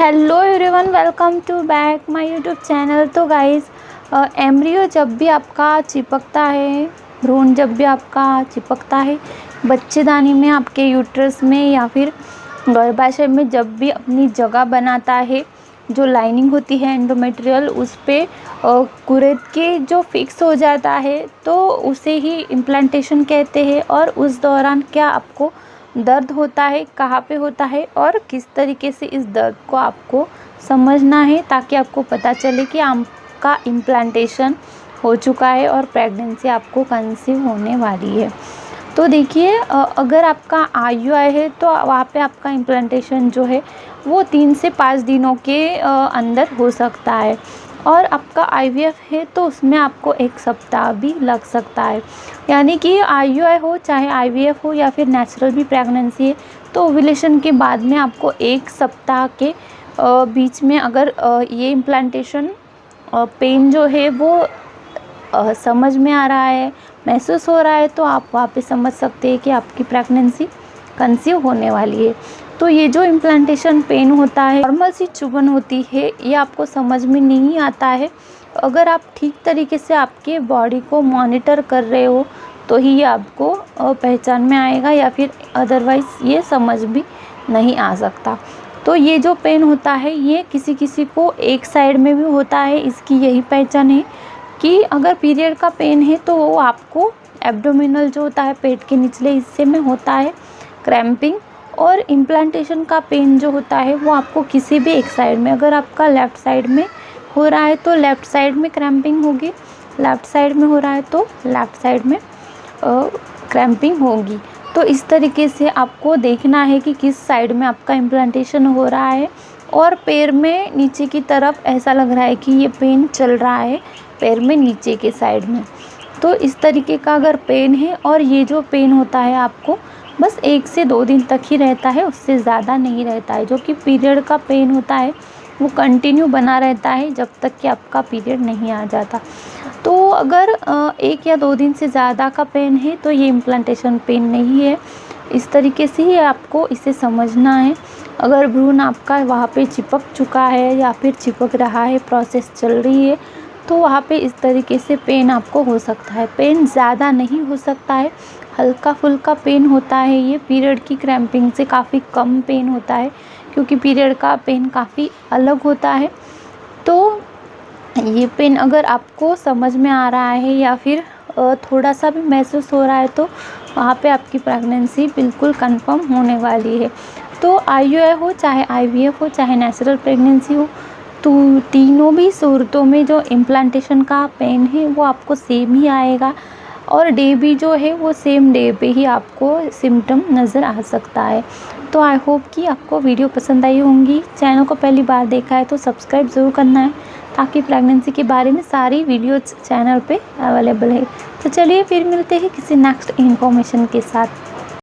Hello everyone, welcome to back my YouTube channel. तो guys, embryo जब भी आपका चिपकता है, भ्रूण जब भी आपका चिपकता है बच्चेदानी में, आपके यूट्रस में या फिर गर्भाशय में, जब भी अपनी जगह बनाता है, जो लाइनिंग होती है एंडोमेट्रियल, उस पे कुरेद के जो फिक्स हो जाता है तो उसे ही इम्प्लांटेशन कहते हैं। और उस दौरान क्या आपको दर्द होता है, कहाँ पे होता है और किस तरीके से इस दर्द को आपको समझना है, ताकि आपको पता चले कि आपका इम्प्लांटेशन हो चुका है और प्रेगनेंसी आपको कंसीव होने वाली है। तो देखिए, अगर आपका IUI है तो वहाँ पे आपका इम्प्लांटेशन जो है वो 3 से 5 दिनों के अंदर हो सकता है। और आपका IVF है तो उसमें आपको 1 सप्ताह भी लग सकता है। यानी कि IUI हो चाहे IVF हो या फिर नेचुरल भी प्रेगनेंसी है, तो ओव्यूलेशन के बाद में आपको 1 सप्ताह के बीच में अगर ये इम्प्लांटेशन पेन जो है वो समझ में आ रहा है, महसूस हो रहा है, तो आप वहाँ पे समझ सकते हैं कि आपकी प्रेगनेंसी कंसीव होने वाली है। तो ये जो इम्प्लांटेशन पेन होता है, नॉर्मल सी चुभन होती है, ये आपको समझ में नहीं आता है। अगर आप ठीक तरीके से आपके बॉडी को मॉनिटर कर रहे हो तो ही ये आपको पहचान में आएगा, या फिर अदरवाइज़ ये समझ भी नहीं आ सकता। तो ये जो पेन होता है ये किसी किसी को एक साइड में भी होता है। इसकी यही पहचान है कि अगर पीरियड का पेन है तो वो आपको एब्डोमिनल जो होता है, पेट के निचले हिस्से में होता है, क्रैम्पिंग। और इम्प्लांटेशन का पेन जो होता है वो आपको किसी भी एक साइड में, अगर आपका लेफ़्ट साइड में हो रहा है तो लेफ़्ट साइड में क्रैम्पिंग होगी, लेफ़्ट साइड में हो रहा है तो लेफ़्ट साइड में क्रैम्पिंग होगी। तो इस तरीके से आपको देखना है कि किस साइड में आपका इम्प्लांटेशन हो रहा है। और पैर में नीचे की तरफ ऐसा लग रहा है कि ये पेन चल रहा है पैर में नीचे के साइड में। तो इस तरीके का अगर पेन है, और ये जो पेन होता है आपको बस 1 से 2 दिन तक ही रहता है, उससे ज़्यादा नहीं रहता है। जो कि पीरियड का पेन होता है वो कंटिन्यू बना रहता है जब तक कि आपका पीरियड नहीं आ जाता। तो अगर 1 या 2 दिन से ज़्यादा का पेन है तो ये इम्प्लांटेशन पेन नहीं है। इस तरीके से ही आपको इसे समझना है। अगर भ्रूण आपका वहाँ पे चिपक चुका है या फिर चिपक रहा है, प्रोसेस चल रही है, तो वहाँ पे इस तरीके से पेन आपको हो सकता है। पेन ज़्यादा नहीं हो सकता है, हल्का फुल्का पेन होता है। ये पीरियड की क्रैम्पिंग से काफ़ी कम पेन होता है, क्योंकि पीरियड का पेन काफ़ी अलग होता है। तो ये पेन अगर आपको समझ में आ रहा है या फिर थोड़ा सा भी महसूस हो रहा है तो वहाँ पे आपकी प्रेगनेंसी बिल्कुल कंफर्म होने वाली है। तो IUI हो चाहे IVF हो चाहे नेचुरल प्रेगनेंसी हो, तो तीनों भी सूरतों में जो इम्प्लांटेशन का पेन है वो आपको सेम ही आएगा। और डे भी जो है वो सेम डे पे ही आपको सिम्टम नज़र आ सकता है। तो आई होप कि आपको वीडियो पसंद आई होंगी। चैनल को पहली बार देखा है तो सब्सक्राइब ज़रूर करना है, ताकि प्रेगनेंसी के बारे में सारी वीडियोज़ चैनल पे अवेलेबल है। तो चलिए फिर मिलते हैं किसी नेक्स्ट इन्फॉर्मेशन के साथ।